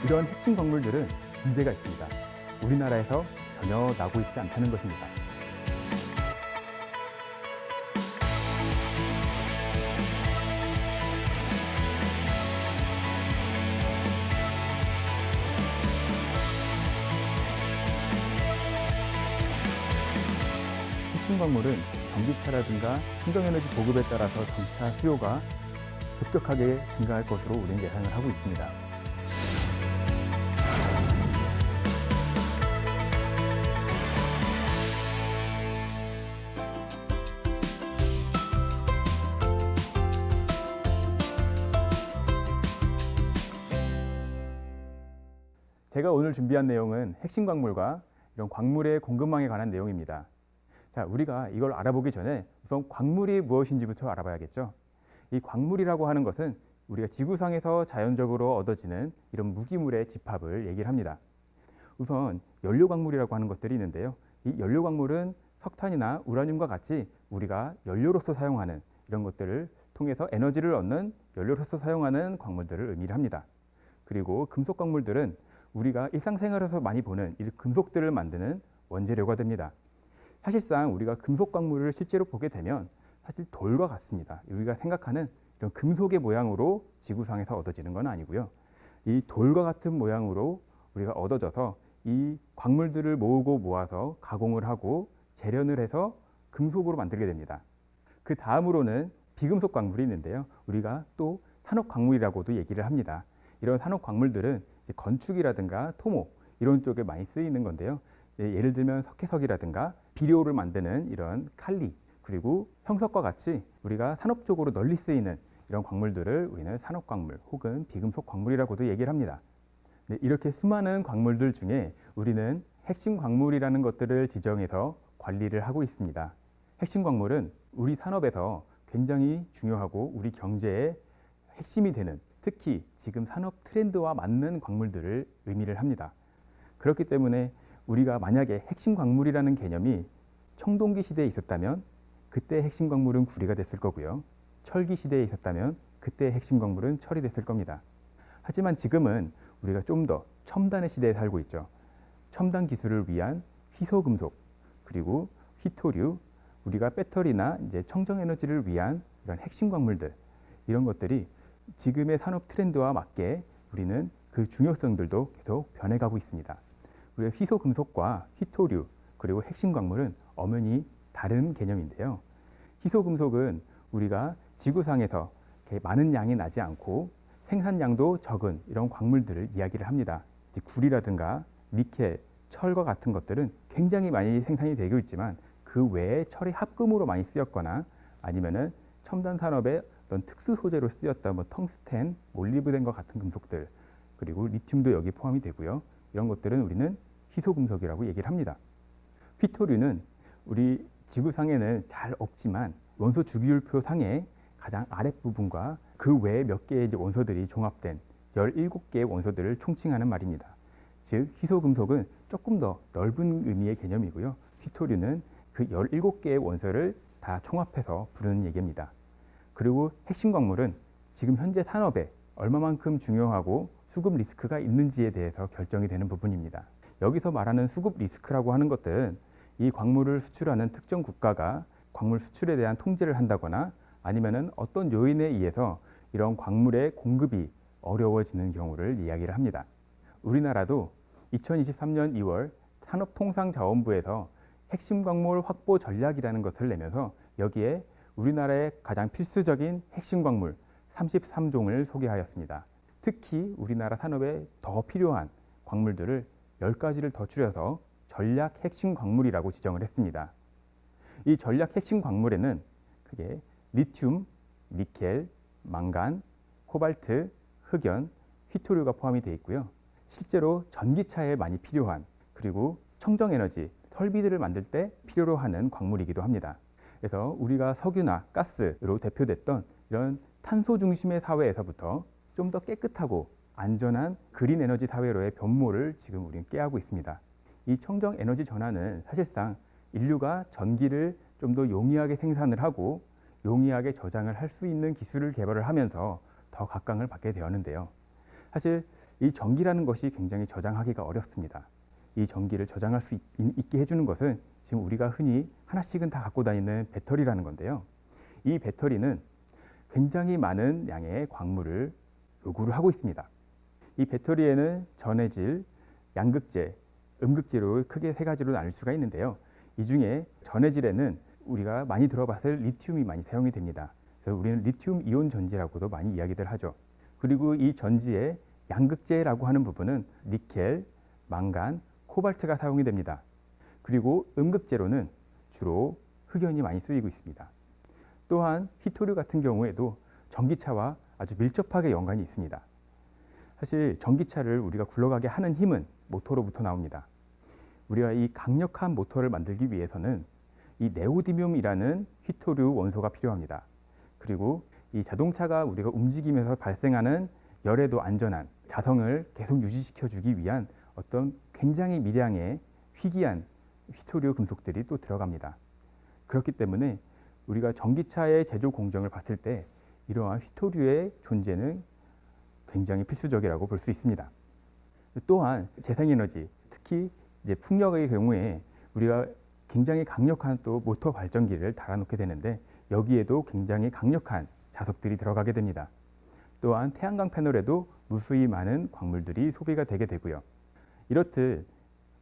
이런 핵심 광물들은 문제가 있습니다. 우리나라에서 전혀 나고 있지 않다는 것입니다. 핵심 광물은 전기차라든가 충전에너지 보급에 따라서 점차 수요가 급격하게 증가할 것으로 우리는 예상을 하고 있습니다. 제가 오늘 준비한 내용은 핵심 광물과 이런 광물의 공급망에 관한 내용입니다. 자, 우리가 이걸 알아보기 전에 우선 광물이 무엇인지부터 알아봐야겠죠. 이 광물이라고 하는 것은 우리가 지구상에서 자연적으로 얻어지는 이런 무기물의 집합을 얘기를 합니다. 우선 연료광물이라고 하는 것들이 있는데요. 이 연료광물은 석탄이나 우라늄과 같이 우리가 연료로서 사용하는 이런 것들을 통해서 에너지를 얻는 연료로서 사용하는 광물들을 의미를 합니다. 그리고 금속광물들은 우리가 일상생활에서 많이 보는 이 금속들을 만드는 원재료가 됩니다. 사실상 우리가 금속광물을 실제로 보게 되면 사실 돌과 같습니다. 우리가 생각하는 이런 금속의 모양으로 지구상에서 얻어지는 건 아니고요. 이 돌과 같은 모양으로 우리가 얻어져서 이 광물들을 모으고 모아서 가공을 하고 재련을 해서 금속으로 만들게 됩니다. 그 다음으로는 비금속 광물이 있는데요. 우리가 또 산업광물이라고도 얘기를 합니다. 이런 산업광물들은 건축이라든가 토목 이런 쪽에 많이 쓰이는 건데요. 예를 들면 석회석이라든가 비료를 만드는 이런 칼리, 그리고 형석과 같이 우리가 산업적으로 널리 쓰이는 이런 광물들을 우리는 산업광물 혹은 비금속 광물이라고도 얘기를 합니다. 이렇게 수많은 광물들 중에 우리는 핵심 광물이라는 것들을 지정해서 관리를 하고 있습니다. 핵심 광물은 우리 산업에서 굉장히 중요하고 우리 경제의 핵심이 되는, 특히 지금 산업 트렌드와 맞는 광물들을 의미를 합니다. 그렇기 때문에 우리가 만약에 핵심 광물이라는 개념이 청동기 시대에 있었다면 그때 핵심 광물은 구리가 됐을 거고요. 철기 시대에 있었다면 그때 핵심 광물은 철이 됐을 겁니다. 하지만 지금은 우리가 좀 더 첨단의 시대에 살고 있죠. 첨단 기술을 위한 희소금속, 그리고 희토류, 우리가 배터리나 이제 청정에너지를 위한 이런 핵심 광물들, 이런 것들이 지금의 산업 트렌드와 맞게 우리는 그 중요성들도 계속 변해가고 있습니다. 우리가 희소금속과 희토류 그리고 핵심 광물은 엄연히 다른 개념인데요. 희소금속은 우리가 지구상에서 많은 양이 나지 않고 생산량도 적은 이런 광물들을 이야기를 합니다. 구리라든가 니켈, 철과 같은 것들은 굉장히 많이 생산이 되고 있지만 그 외에 철이 합금으로 많이 쓰였거나 아니면은 첨단 산업의 어떤 특수 소재로 쓰였던 텅스텐, 몰리브덴과 같은 금속들, 그리고 리튬도 여기 포함이 되고요. 이런 것들은 우리는 희소금속이라고 얘기를 합니다. 휘토류는 우리 지구상에는 잘 없지만 원소 주기율표 상에 가장 아랫부분과 그 외에 몇 개의 원소들이 종합된 17개의 원소들을 총칭하는 말입니다. 즉 희소금속은 조금 더 넓은 의미의 개념이고요. 휘토류는 그 17개의 원소를 다 총합해서 부르는 얘기입니다. 그리고 핵심 광물은 지금 현재 산업에 얼마만큼 중요하고 수급 리스크가 있는지에 대해서 결정이 되는 부분입니다. 여기서 말하는 수급 리스크라고 하는 것들은 이 광물을 수출하는 특정 국가가 광물 수출에 대한 통제를 한다거나 아니면은 어떤 요인에 의해서 이런 광물의 공급이 어려워지는 경우를 이야기를 합니다. 우리나라도 2023년 2월 산업통상자원부에서 핵심 광물 확보 전략이라는 것을 내면서 여기에 우리나라의 가장 필수적인 핵심 광물 33종을 소개하였습니다. 특히 우리나라 산업에 더 필요한 광물들을 10가지를 더 줄여서 전략 핵심 광물이라고 지정을 했습니다. 이 전략 핵심 광물에는 크게 리튬, 니켈, 망간, 코발트, 흑연, 휘토류가 포함이 되어 있고요. 실제로 전기차에 많이 필요한, 그리고 청정에너지, 설비들을 만들 때 필요로 하는 광물이기도 합니다. 그래서 우리가 석유나 가스로 대표됐던 이런 탄소 중심의 사회에서부터 좀 더 깨끗하고 안전한 그린 에너지 사회로의 변모를 지금 우리는 꾀하고 있습니다. 이 청정 에너지 전환은 사실상 인류가 전기를 좀 더 용이하게 생산을 하고 용이하게 저장을 할 수 있는 기술을 개발을 하면서 더 각광을 받게 되었는데요. 사실 이 전기라는 것이 굉장히 저장하기가 어렵습니다. 이 전기를 저장할 수 있게 해주는 것은 지금 우리가 흔히 하나씩은 다 갖고 다니는 배터리라는 건데요. 이 배터리는 굉장히 많은 양의 광물을 요구를 하고 있습니다. 이 배터리에는 전해질, 양극재, 음극재로 크게 세 가지로 나눌 수가 있는데요. 이 중에 전해질에는 우리가 많이 들어봤을 리튬이 많이 사용이 됩니다. 그래서 우리는 리튬 이온 전지라고도 많이 이야기들 하죠. 그리고 이 전지의 양극재라고 하는 부분은 니켈, 망간, 코발트가 사용이 됩니다. 그리고 음극재로는 주로 흑연이 많이 쓰이고 있습니다. 또한 히토류 같은 경우에도 전기차와 아주 밀접하게 연관이 있습니다. 사실 전기차를 우리가 굴러가게 하는 힘은 모터로부터 나옵니다. 우리가 이 강력한 모터를 만들기 위해서는 이 네오디뮴이라는 히토류 원소가 필요합니다. 그리고 이 자동차가 우리가 움직이면서 발생하는 열에도 안전한 자성을 계속 유지시켜 주기 위한 어떤 굉장히 미량의 희귀한 히토류 금속들이 또 들어갑니다. 그렇기 때문에 우리가 전기차의 제조 공정을 봤을 때 이러한 히토류의 존재는 굉장히 필수적이라고 볼 수 있습니다. 또한 재생에너지, 특히 이제 풍력의 경우에 우리가 굉장히 강력한 또 모터 발전기를 달아놓게 되는데 여기에도 굉장히 강력한 자석들이 들어가게 됩니다. 또한 태양광 패널에도 무수히 많은 광물들이 소비가 되게 되고요. 이렇듯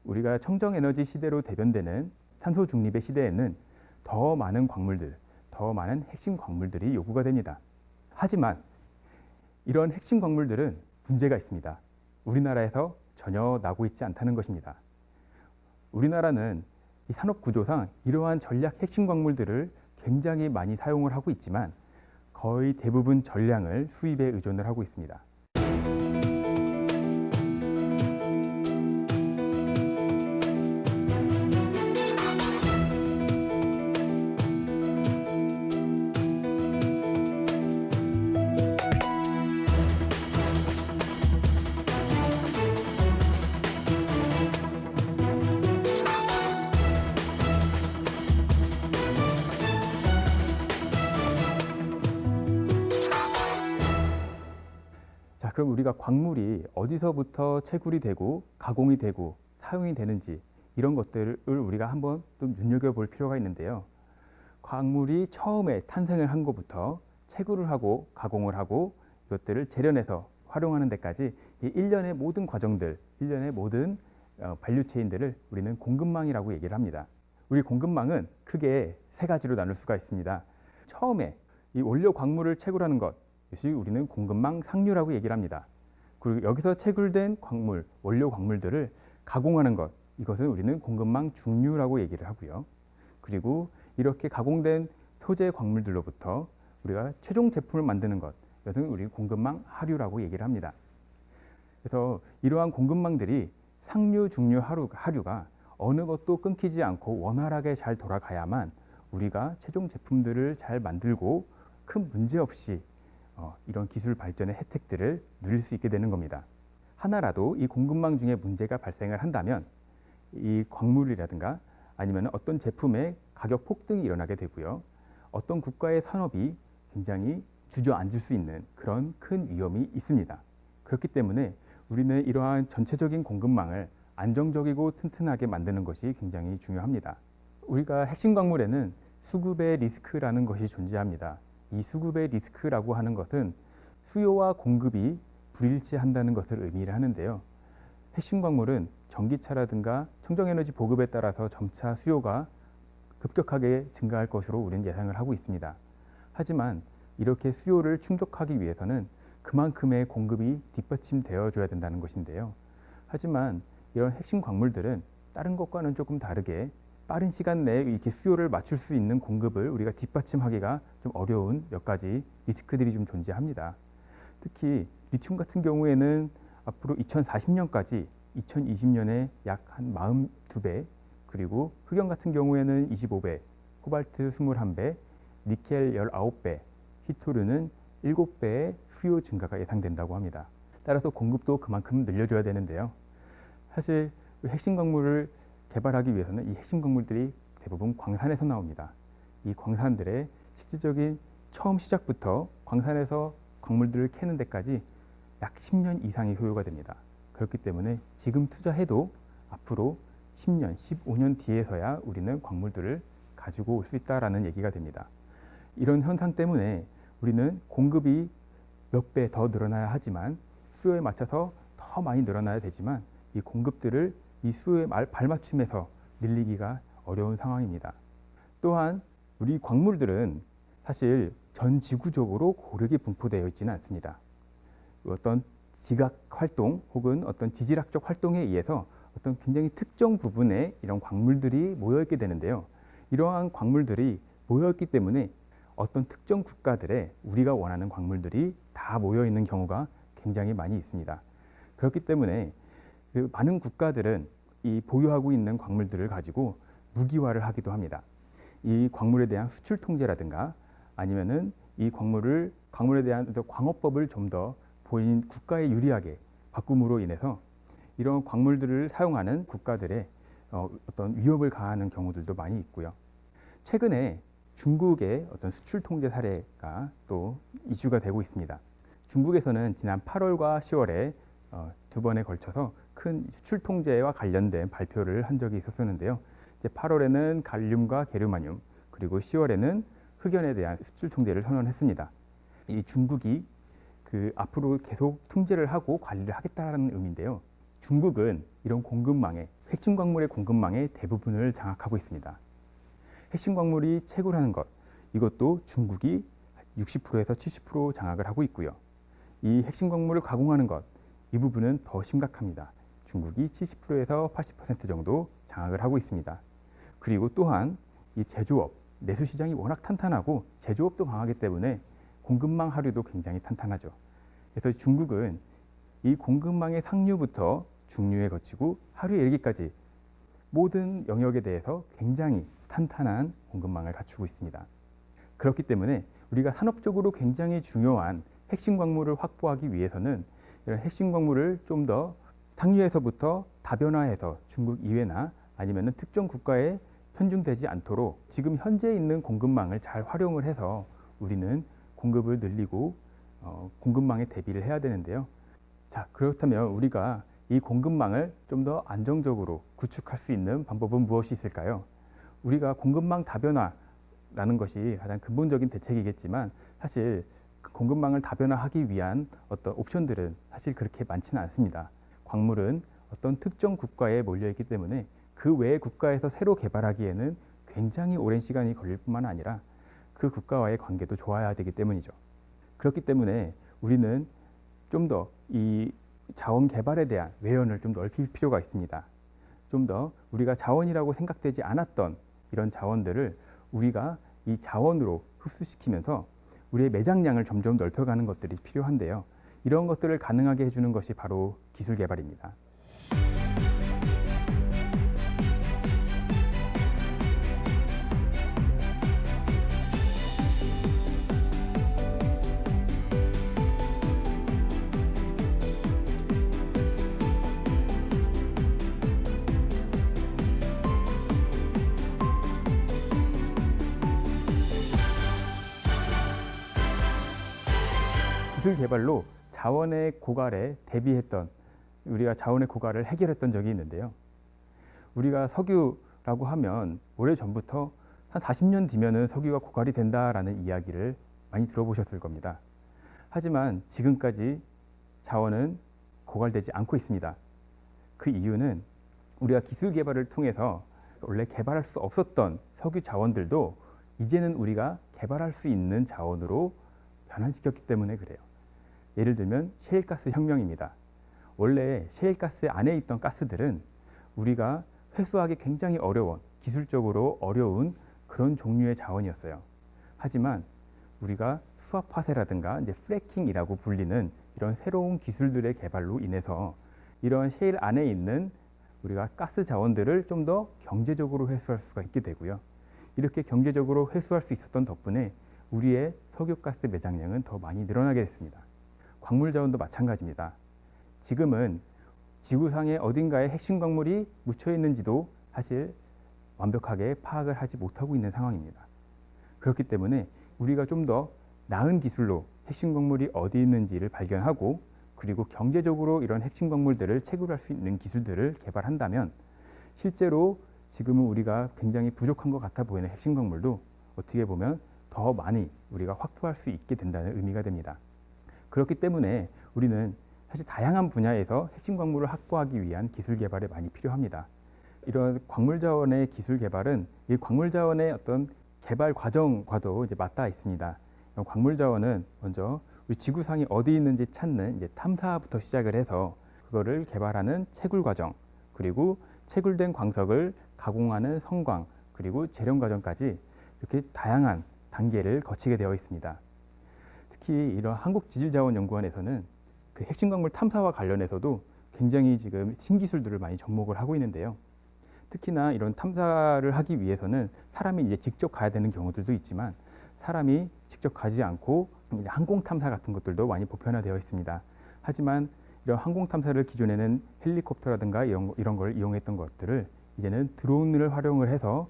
우리가 청정에너지 시대로 대변되는 탄소 중립의 시대에는 더 많은 광물들, 더 많은 핵심 광물들이 요구가 됩니다. 하지만 이런 핵심 광물들은 문제가 있습니다. 우리나라에서 전혀 나고 있지 않다는 것입니다. 우리나라는 이 산업 구조상 이러한 전략 핵심 광물들을 굉장히 많이 사용을 하고 있지만 거의 대부분 전량을 수입에 의존을 하고 있습니다. 자, 그럼 우리가 광물이 어디서부터 채굴이 되고 가공이 되고 사용이 되는지 이런 것들을 우리가 한번 좀 눈여겨볼 필요가 있는데요. 광물이 처음에 탄생을 한 것부터 채굴을 하고 가공을 하고 이것들을 재련해서 활용하는 데까지 이 일련의 모든 과정들, 일련의 모든 밸류체인들을 우리는 공급망이라고 얘기를 합니다. 우리 공급망은 크게 세 가지로 나눌 수가 있습니다. 처음에 이 원료 광물을 채굴하는 것, 이것이 우리는 공급망 상류라고 얘기를 합니다. 그리고 여기서 채굴된 광물, 원료 광물들을 가공하는 것, 이것은 우리는 공급망 중류라고 얘기를 하고요. 그리고 이렇게 가공된 소재 광물들로부터 우리가 최종 제품을 만드는 것, 이것은 우리 공급망 하류라고 얘기를 합니다. 그래서 이러한 공급망들이 상류, 중류, 하류가 어느 것도 끊기지 않고 원활하게 잘 돌아가야만 우리가 최종 제품들을 잘 만들고 큰 문제 없이 이런 기술 발전의 혜택들을 누릴 수 있게 되는 겁니다. 하나라도 이 공급망 중에 문제가 발생을 한다면 이 광물이라든가 아니면 어떤 제품의 가격 폭등이 일어나게 되고요. 어떤 국가의 산업이 굉장히 주저앉을 수 있는 그런 큰 위험이 있습니다. 그렇기 때문에 우리는 이러한 전체적인 공급망을 안정적이고 튼튼하게 만드는 것이 굉장히 중요합니다. 우리가 핵심 광물에는 수급의 리스크라는 것이 존재합니다. 이 수급의 리스크라고 하는 것은 수요와 공급이 불일치한다는 것을 의미를 하는데요. 핵심 광물은 전기차라든가 청정에너지 보급에 따라서 점차 수요가 급격하게 증가할 것으로 우리는 예상을 하고 있습니다. 하지만 이렇게 수요를 충족하기 위해서는 그만큼의 공급이 뒷받침되어 줘야 된다는 것인데요. 하지만 이런 핵심 광물들은 다른 것과는 조금 다르게 빠른 시간 내에 이렇게 수요를 맞출 수 있는 공급을 우리가 뒷받침하기가 좀 어려운 몇 가지 리스크들이 좀 존재합니다. 특히 리튬 같은 경우에는 앞으로 2040년까지 2020년에 약 한 42배, 그리고 흑연 같은 경우에는 25배, 코발트 21배, 니켈 19배, 히토류는 7배의 수요 증가가 예상된다고 합니다. 따라서 공급도 그만큼 늘려줘야 되는데요. 사실 핵심 광물을 개발하기 위해서는 이 핵심 광물들이 대부분 광산에서 나옵니다. 이 광산들의 실질적인 처음 시작부터 광산에서 광물들을 캐는 데까지 약 10년 이상의 소요가 됩니다. 그렇기 때문에 지금 투자해도 앞으로 10년, 15년 뒤에서야 우리는 광물들을 가지고 올 수 있다라는 얘기가 됩니다. 이런 현상 때문에 우리는 공급이 몇 배 더 늘어나야 하지만 수요에 맞춰서 더 많이 늘어나야 되지만 이 공급들을 이 수요에 발맞춤해서 늘리기가 어려운 상황입니다. 또한 우리 광물들은 사실 전 지구적으로 고르게 분포되어 있지는 않습니다. 어떤 지각 활동 혹은 어떤 지질학적 활동에 의해서 어떤 굉장히 특정 부분에 이런 광물들이 모여있게 되는데요. 이러한 광물들이 모여있기 때문에 어떤 특정 국가들에 우리가 원하는 광물들이 다 모여있는 경우가 굉장히 많이 있습니다. 그렇기 때문에 그 많은 국가들은 이 보유하고 있는 광물들을 가지고 무기화를 하기도 합니다. 이 광물에 대한 수출 통제라든가 아니면은 이 광물에 대한 광업법을 좀 더 본인 국가에 유리하게 바꿈으로 인해서 이런 광물들을 사용하는 국가들의 어떤 위협을 가하는 경우들도 많이 있고요. 최근에 중국의 어떤 수출 통제 사례가 또 이슈가 되고 있습니다. 중국에서는 지난 8월과 10월에 두 번에 걸쳐서 큰 수출 통제와 관련된 발표를 한 적이 있었는데요. 이제 8월에는 갈륨과 게르마늄, 그리고 10월에는 흑연에 대한 수출 통제를 선언했습니다. 이 중국이 그 앞으로 계속 통제를 하고 관리를 하겠다는 의미인데요. 중국은 이런 공급망에, 핵심 광물의 공급망의 대부분을 장악하고 있습니다. 핵심 광물이 채굴하는 것, 이것도 중국이 60%에서 70% 장악을 하고 있고요. 이 핵심 광물을 가공하는 것, 이 부분은 더 심각합니다. 중국이 70%에서 80% 정도 장악을 하고 있습니다. 그리고 또한 이 제조업, 내수 시장이 워낙 탄탄하고 제조업도 강하기 때문에 공급망 하류도 굉장히 탄탄하죠. 그래서 중국은 이 공급망의 상류부터 중류에 거치고 하류에 이르기까지 모든 영역에 대해서 굉장히 탄탄한 공급망을 갖추고 있습니다. 그렇기 때문에 우리가 산업적으로 굉장히 중요한 핵심 광물을 확보하기 위해서는 이런 핵심 광물을 좀 더 상류에서부터 다변화해서 중국 이외나 아니면 특정 국가에 편중되지 않도록 지금 현재 있는 공급망을 잘 활용을 해서 우리는 공급을 늘리고 공급망에 대비를 해야 되는데요. 자, 그렇다면 우리가 이 공급망을 좀 더 안정적으로 구축할 수 있는 방법은 무엇이 있을까요? 우리가 공급망 다변화라는 것이 가장 근본적인 대책이겠지만 사실 그 공급망을 다변화하기 위한 어떤 옵션들은 사실 그렇게 많지는 않습니다. 광물은 어떤 특정 국가에 몰려있기 때문에 그 외의 국가에서 새로 개발하기에는 굉장히 오랜 시간이 걸릴 뿐만 아니라 그 국가와의 관계도 좋아야 되기 때문이죠. 그렇기 때문에 우리는 좀 더 이 자원 개발에 대한 외연을 좀 넓힐 필요가 있습니다. 좀 더 우리가 자원이라고 생각되지 않았던 이런 자원들을 우리가 이 자원으로 흡수시키면서 우리의 매장량을 점점 넓혀가는 것들이 필요한데요. 이런 것들을 가능하게 해주는 것이 바로 기술 개발입니다. 기술 개발로 자원의 고갈에 대비했던 우리가 자원의 고갈을 해결했던 적이 있는데요. 우리가 석유라고 하면 오래전부터 한 40년 뒤면은 석유가 고갈이 된다라는 이야기를 많이 들어보셨을 겁니다. 하지만 지금까지 자원은 고갈되지 않고 있습니다. 그 이유는 우리가 기술 개발을 통해서 원래 개발할 수 없었던 석유 자원들도 이제는 우리가 개발할 수 있는 자원으로 변환시켰기 때문에 그래요. 예를 들면 셰일가스 혁명입니다. 원래 셰일가스 안에 있던 가스들은 우리가 회수하기 굉장히 어려운, 기술적으로 어려운 그런 종류의 자원이었어요. 하지만 우리가 수압 파쇄라든가 이제 프래킹이라고 불리는 이런 새로운 기술들의 개발로 인해서 이런 셰일 안에 있는 우리가 가스 자원들을 좀 더 경제적으로 회수할 수가 있게 되고요. 이렇게 경제적으로 회수할 수 있었던 덕분에 우리의 석유가스 매장량은 더 많이 늘어나게 됐습니다. 광물 자원도 마찬가지입니다. 지금은 지구상의 어딘가에 핵심 광물이 묻혀 있는지도 사실 완벽하게 파악을 하지 못하고 있는 상황입니다. 그렇기 때문에 우리가 좀 더 나은 기술로 핵심 광물이 어디 있는지를 발견하고 그리고 경제적으로 이런 핵심 광물들을 채굴할 수 있는 기술들을 개발한다면 실제로 지금은 우리가 굉장히 부족한 것 같아 보이는 핵심 광물도 어떻게 보면 더 많이 우리가 확보할 수 있게 된다는 의미가 됩니다. 그렇기 때문에 우리는 사실 다양한 분야에서 핵심 광물을 확보하기 위한 기술 개발이 많이 필요합니다. 이런 광물 자원의 기술 개발은 이 광물 자원의 어떤 개발 과정과도 이제 맞닿아 있습니다. 광물 자원은 먼저 우리 지구상이 어디 있는지 찾는 이제 탐사부터 시작을 해서 그거를 개발하는 채굴 과정, 그리고 채굴된 광석을 가공하는 성광, 그리고 재련 과정까지 이렇게 다양한 단계를 거치게 되어 있습니다. 특히 이런 한국지질자원연구원에서는 그 핵심 광물 탐사와 관련해서도 굉장히 지금 신기술들을 많이 접목을 하고 있는데요. 특히나 이런 탐사를 하기 위해서는 사람이 이제 직접 가야 되는 경우들도 있지만 사람이 직접 가지 않고 항공 탐사 같은 것들도 많이 보편화되어 있습니다. 하지만 이런 항공 탐사를 기존에는 헬리콥터라든가 이런 걸 이용했던 것들을 이제는 드론을 활용을 해서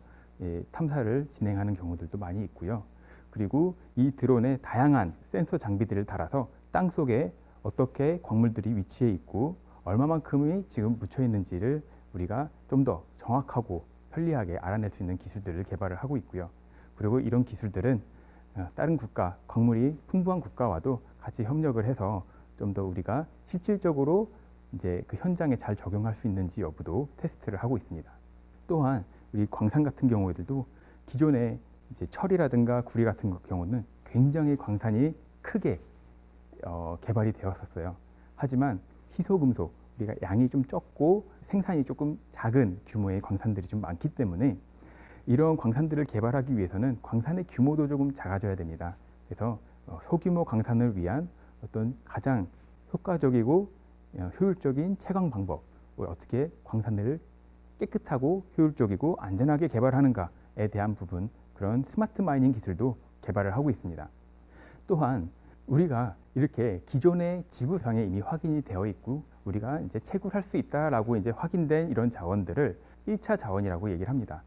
탐사를 진행하는 경우들도 많이 있고요. 그리고 이 드론에 다양한 센서 장비들을 달아서 땅 속에 어떻게 광물들이 위치해 있고 얼마만큼이 지금 묻혀 있는지를 우리가 좀 더 정확하고 편리하게 알아낼 수 있는 기술들을 개발을 하고 있고요. 그리고 이런 기술들은 다른 국가, 광물이 풍부한 국가와도 같이 협력을 해서 좀 더 우리가 실질적으로 이제 그 현장에 잘 적용할 수 있는지 여부도 테스트를 하고 있습니다. 또한 우리 광산 같은 경우에도 기존에 이제 철이라든가 구리 같은 경우는 굉장히 광산이 크게 개발이 되었었어요. 하지만 희소금속, 우리가 양이 좀 적고 생산이 조금 작은 규모의 광산들이 좀 많기 때문에 이런 광산들을 개발하기 위해서는 광산의 규모도 조금 작아져야 됩니다. 그래서 소규모 광산을 위한 어떤 가장 효과적이고 효율적인 채광 방법을 어떻게 광산을 깨끗하고 효율적이고 안전하게 개발하는가에 대한 부분, 그런 스마트 마이닝 기술도 개발을 하고 있습니다. 또한 우리가 이렇게 기존의 지구상에 이미 확인이 되어 있고 우리가 이제 채굴할 수 있다라고 이제 확인된 이런 자원들을 1차 자원이라고 얘기를 합니다.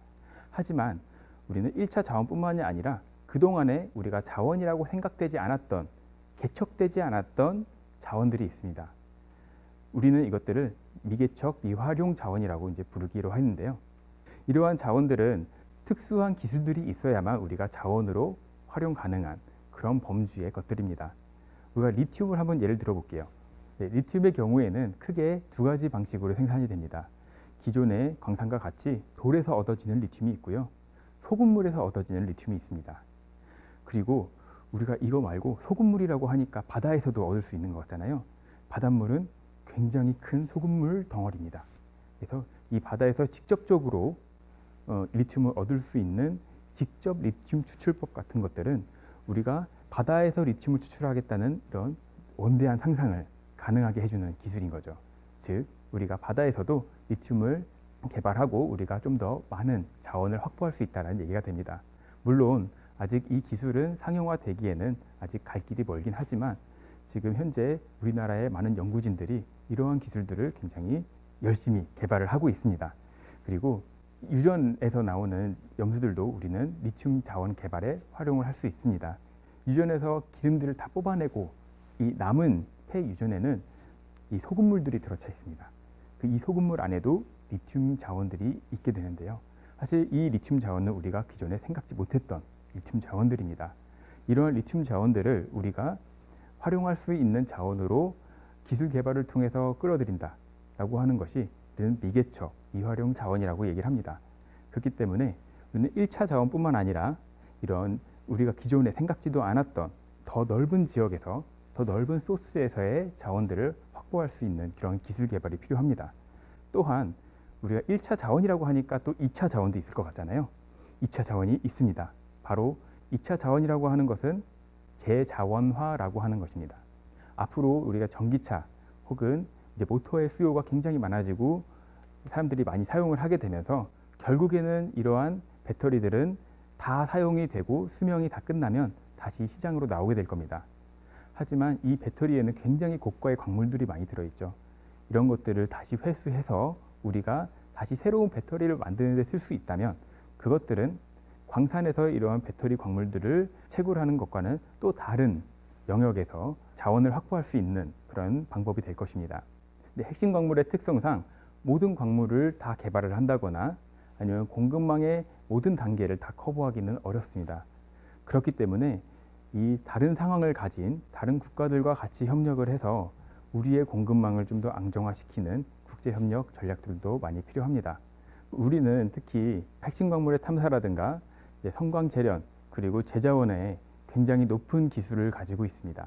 하지만 우리는 1차 자원뿐만이 아니라 그동안에 우리가 자원이라고 생각되지 않았던, 개척되지 않았던 자원들이 있습니다. 우리는 이것들을 미개척, 미활용 자원이라고 이제 부르기로 했는데요. 이러한 자원들은 특수한 기술들이 있어야만 우리가 자원으로 활용 가능한 그런 범주의 것들입니다. 우리가 리튬을 한번 예를 들어볼게요. 리튬의 경우에는 크게 두 가지 방식으로 생산이 됩니다. 기존의 광산과 같이 돌에서 얻어지는 리튬이 있고요. 소금물에서 얻어지는 리튬이 있습니다. 그리고 우리가 이거 말고 소금물이라고 하니까 바다에서도 얻을 수 있는 거잖아요. 바닷물은 굉장히 큰 소금물 덩어리입니다. 그래서 이 바다에서 직접적으로 리튬을 얻을 수 있는 직접 리튬 추출법 같은 것들은 우리가 바다에서 리튬을 추출하겠다는 이런 원대한 상상을 가능하게 해주는 기술인 거죠. 즉 우리가 바다에서도 리튬을 개발하고 우리가 좀 더 많은 자원을 확보할 수 있다는 얘기가 됩니다. 물론 아직 이 기술은 상용화되기에는 아직 갈 길이 멀긴 하지만 지금 현재 우리나라의 많은 연구진들이 이러한 기술들을 굉장히 열심히 개발을 하고 있습니다. 그리고 유전에서 나오는 염수들도 우리는 리튬 자원 개발에 활용을 할 수 있습니다. 유전에서 기름들을 다 뽑아내고 이 남은 폐 유전에는 이 소금물들이 들어차 있습니다. 이 소금물 안에도 리튬 자원들이 있게 되는데요. 사실 이 리튬 자원은 우리가 기존에 생각지 못했던 리튬 자원들입니다. 이러한 리튬 자원들을 우리가 활용할 수 있는 자원으로 기술 개발을 통해서 끌어들인다라고 하는 것이 우리는 미개척, 미활용 자원이라고 얘기를 합니다. 그렇기 때문에 우리는 1차 자원뿐만 아니라 이런 우리가 기존에 생각지도 않았던 더 넓은 지역에서 더 넓은 소스에서의 자원들을 확보할 수 있는 그런 기술 개발이 필요합니다. 또한 우리가 1차 자원이라고 하니까 또 2차 자원도 있을 것 같잖아요. 2차 자원이 있습니다. 바로 2차 자원이라고 하는 것은 재자원화라고 하는 것입니다. 앞으로 우리가 전기차 혹은 이제 모터의 수요가 굉장히 많아지고 사람들이 많이 사용을 하게 되면서 결국에는 이러한 배터리들은 다 사용이 되고 수명이 다 끝나면 다시 시장으로 나오게 될 겁니다. 하지만 이 배터리에는 굉장히 고가의 광물들이 많이 들어있죠. 이런 것들을 다시 회수해서 우리가 다시 새로운 배터리를 만드는 데 쓸 수 있다면 그것들은 광산에서 이러한 배터리 광물들을 채굴하는 것과는 또 다른 영역에서 자원을 확보할 수 있는 그런 방법이 될 것입니다. 근데 핵심 광물의 특성상 모든 광물을 다 개발을 한다거나 아니면 공급망의 모든 단계를 다 커버하기는 어렵습니다. 그렇기 때문에 이 다른 상황을 가진 다른 국가들과 같이 협력을 해서 우리의 공급망을 좀 더 안정화시키는 국제협력 전략들도 많이 필요합니다. 우리는 특히 핵심 광물의 탐사라든가 성광 재련 그리고 제자원에 굉장히 높은 기술을 가지고 있습니다.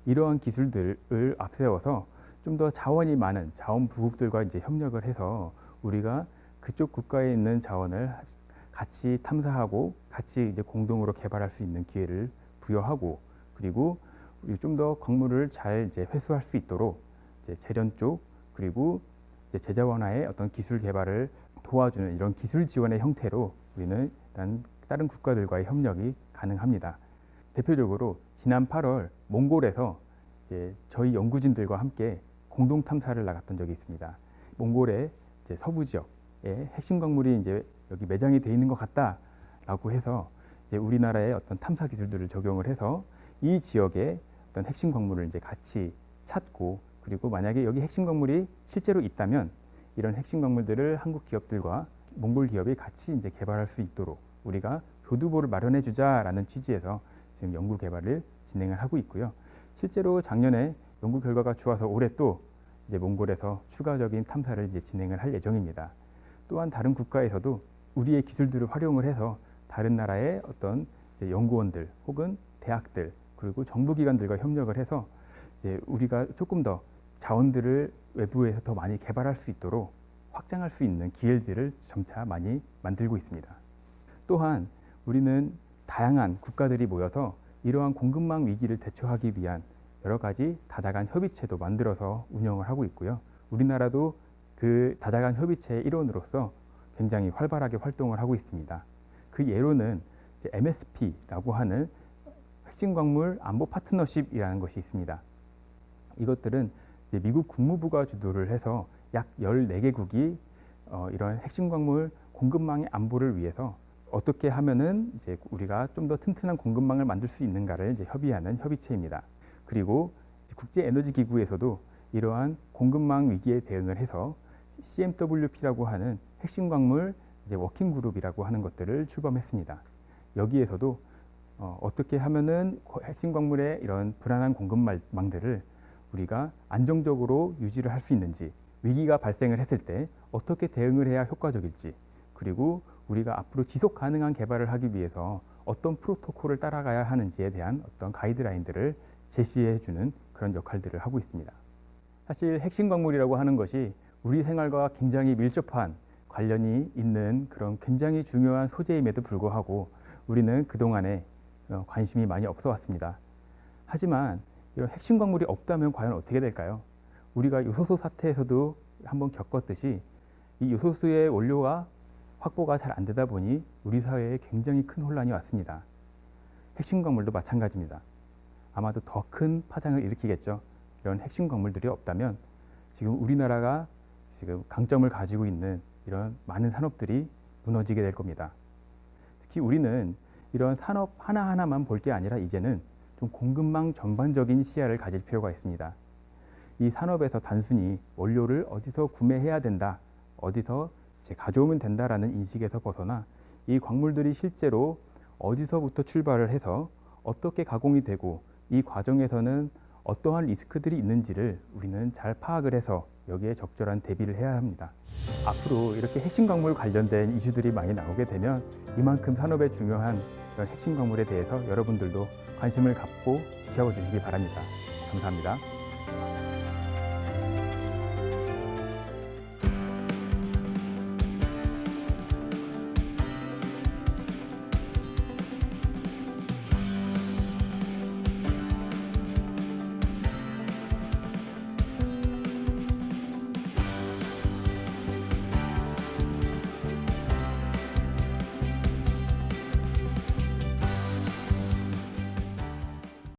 이러한 기술들을 앞세워서 좀 더 자원이 많은 자원부국들과 협력을 해서 우리가 그쪽 국가에 있는 자원을 같이 탐사하고 같이 공동으로 개발할 수 있는 기회를 부여하고, 그리고 좀 더 광물을 잘 회수할 수 있도록 재련 쪽 그리고 제자원화의 어떤 기술 개발을 도와주는 이런 기술 지원의 형태로 우리는 일단 다른 국가들과의 협력이 가능합니다. 대표적으로 지난 8월 몽골에서 저희 연구진들과 함께 공동 탐사를 나갔던 적이 있습니다. 몽골의 서부 지역에 핵심 광물이 여기 매장이 돼 있는 것 같다라고 해서 우리나라의 어떤 탐사 기술들을 적용을 해서 이 지역에 어떤 핵심 광물을 같이 찾고, 그리고 만약에 여기 핵심 광물이 실제로 있다면 이런 핵심 광물들을 한국 기업들과 몽골 기업이 같이 개발할 수 있도록 우리가 교두보를 마련해 주자라는 취지에서 지금 연구 개발을 진행을 하고 있고요. 실제로 작년에 연구 결과가 좋아서 올해 또 몽골에서 추가적인 탐사를 진행을 할 예정입니다. 또한 다른 국가에서도 우리의 기술들을 활용을 해서 다른 나라의 어떤 연구원들 혹은 대학들 그리고 정부기관들과 협력을 해서 우리가 조금 더 자원들을 외부에서 더 많이 개발할 수 있도록 확장할 수 있는 기회들을 점차 많이 만들고 있습니다. 또한 우리는 다양한 국가들이 모여서 이러한 공급망 위기를 대처하기 위한 여러 가지 다자간 협의체도 만들어서 운영을 하고 있고요. 우리나라도 그 다자간 협의체의 일원으로서 굉장히 활발하게 활동을 하고 있습니다. 그 예로는 MSP라고 하는 핵심 광물 안보 파트너십이라는 것이 있습니다. 이것들은 미국 국무부가 주도를 해서 약 14개국이 이런 핵심 광물 공급망의 안보를 위해서 어떻게 하면은 우리가 좀 더 튼튼한 공급망을 만들 수 있는가를 협의하는 협의체입니다. 그리고 국제에너지기구에서도 이러한 공급망 위기에 대응을 해서 CMWP라고 하는 핵심 광물 워킹 그룹이라고 하는 것들을 출범했습니다. 여기에서도 어떻게 하면은 핵심 광물의 이런 불안한 공급망들을 우리가 안정적으로 유지를 할 수 있는지, 위기가 발생을 했을 때 어떻게 대응을 해야 효과적일지, 그리고 우리가 앞으로 지속 가능한 개발을 하기 위해서 어떤 프로토콜을 따라가야 하는지에 대한 어떤 가이드라인들을 제시해 주는 그런 역할들을 하고 있습니다. 사실 핵심 광물이라고 하는 것이 우리 생활과 굉장히 밀접한 관련이 있는 그런 굉장히 중요한 소재임에도 불구하고 우리는 그동안에 관심이 많이 없어 왔습니다. 하지만 이런 핵심 광물이 없다면 과연 어떻게 될까요? 우리가 요소수 사태에서도 한번 겪었듯이 이 요소수의 원료가 확보가 잘 안 되다 보니 우리 사회에 굉장히 큰 혼란이 왔습니다. 핵심 광물도 마찬가지입니다. 아마도 더 큰 파장을 일으키겠죠. 이런 핵심 광물들이 없다면 지금 우리나라가 지금 강점을 가지고 있는 이런 많은 산업들이 무너지게 될 겁니다. 특히 우리는 이런 산업 하나하나만 볼 게 아니라 이제는 좀 공급망 전반적인 시야를 가질 필요가 있습니다. 이 산업에서 단순히 원료를 어디서 구매해야 된다, 어디서 가져오면 된다라는 인식에서 벗어나 이 광물들이 실제로 어디서부터 출발을 해서 어떻게 가공이 되고 이 과정에서는 어떠한 리스크들이 있는지를 우리는 잘 파악을 해서 여기에 적절한 대비를 해야 합니다. 앞으로 이렇게 핵심 광물 관련된 이슈들이 많이 나오게 되면 이만큼 산업에 중요한 이런 핵심 광물에 대해서 여러분들도 관심을 갖고 지켜봐 주시기 바랍니다. 감사합니다.